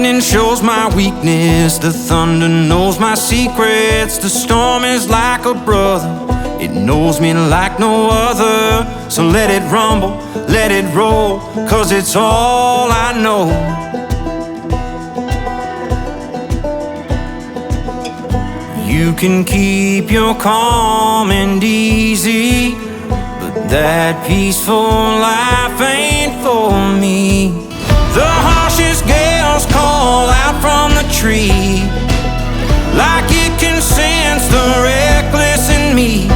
lightning shows my weakness, the thunder knows my secrets. The storm is like a brother, it knows me like no other. So let it rumble, let it roll, 'cause it's all I know. You can keep your calm and easy, but that peaceful life ain't for me. The harshest gales call out from the tree, like it can sense the reckless in me.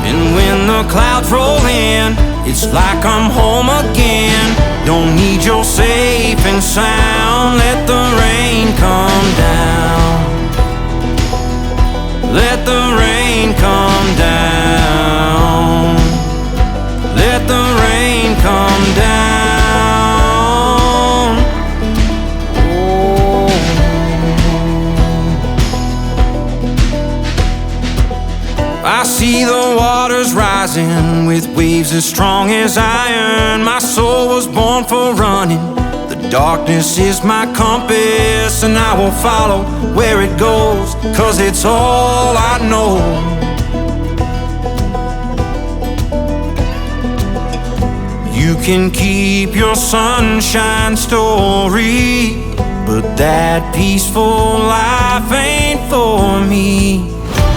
And when the clouds roll in, it's like I'm home again. Don't need your safe and sound, let the rain come down. Let the rain come down. Let the rain come down. Oh. I see the waters rising with waves as strong as iron. My soul was born for running. Darkness is my compass, and I will follow where it goes, 'cause it's all I know. You can keep your sunshine story, but that peaceful life ain't for me.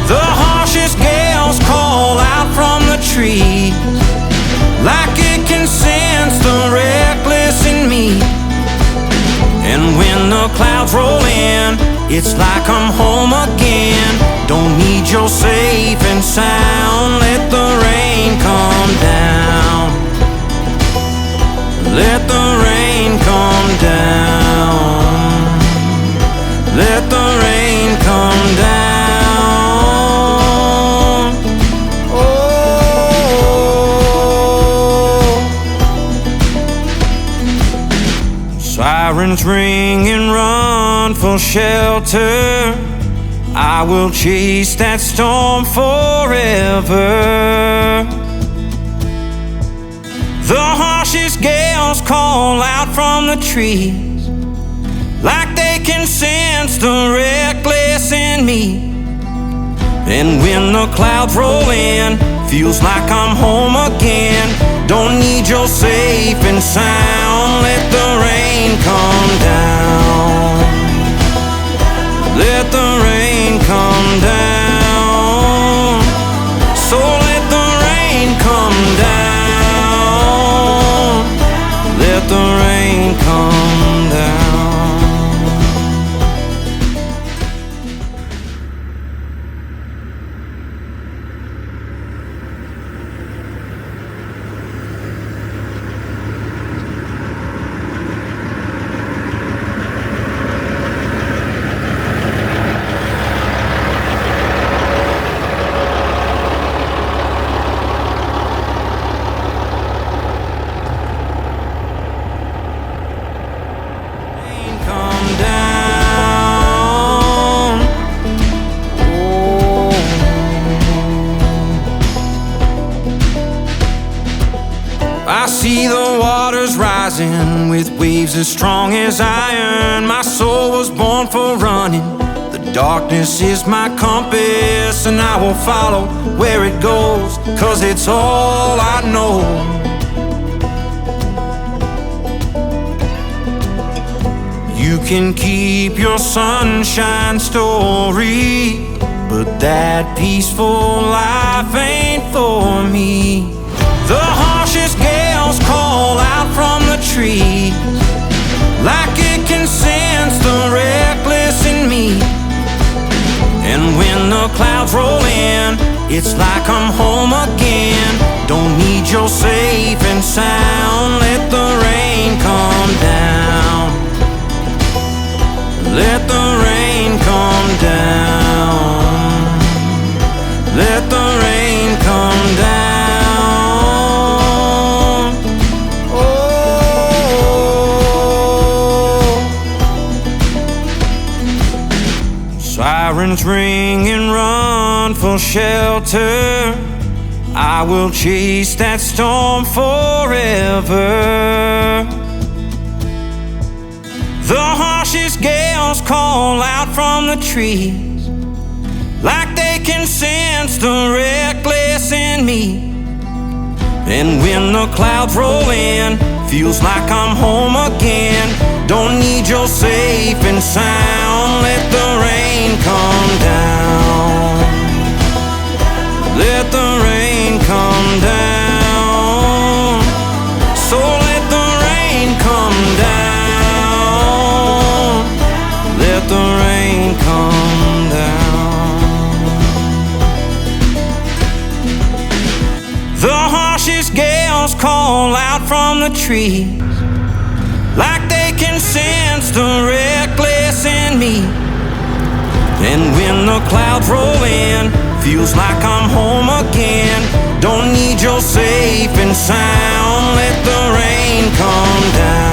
The harshest gales call out from the trees, like it can sense the reckless in me. And when the clouds roll in, it's like I'm home again. Don't need your safe and sound, let the rain come down. Let the rain come down. Let the rain come down. Oh. Sirens ring and run for shelter. I will chase that storm forever. The harshest gales call out from the trees, like they can sense the reckless in me. And when the clouds roll in, feels like I'm home again. Don't need your safe and sound, let the rain come down. Let the rain come down. So let the rain come down. Let the rain come down. I see the waters rising with waves as strong as iron. My soul was born for running. The darkness is my compass, and I will follow where it goes, 'cause it's all I know. You can keep your sunshine story, but that peaceful life ain't for me. The harshest gales call out from the trees, like it can sense the reckless in me. And when the clouds roll in, it's like I'm home again. Don't need your safe and sound, let the rain come down. Let the rain come down. Let the rain come down. Oh. Sirens ring and run for shelter. I will chase that storm forever. The harshest gales call out from the trees, like they can sense the reckless in me. And when the clouds roll in, feels like I'm home again. Don't need your safe and sound, let the rain come down. Let the rain come down. So let the rain come down. Let the rain come down. The harshest gales call out from the trees, like they can sense the reckless in me. And when the clouds roll in, feels like I'm home again. Don't need your safe and sound, let the rain come down.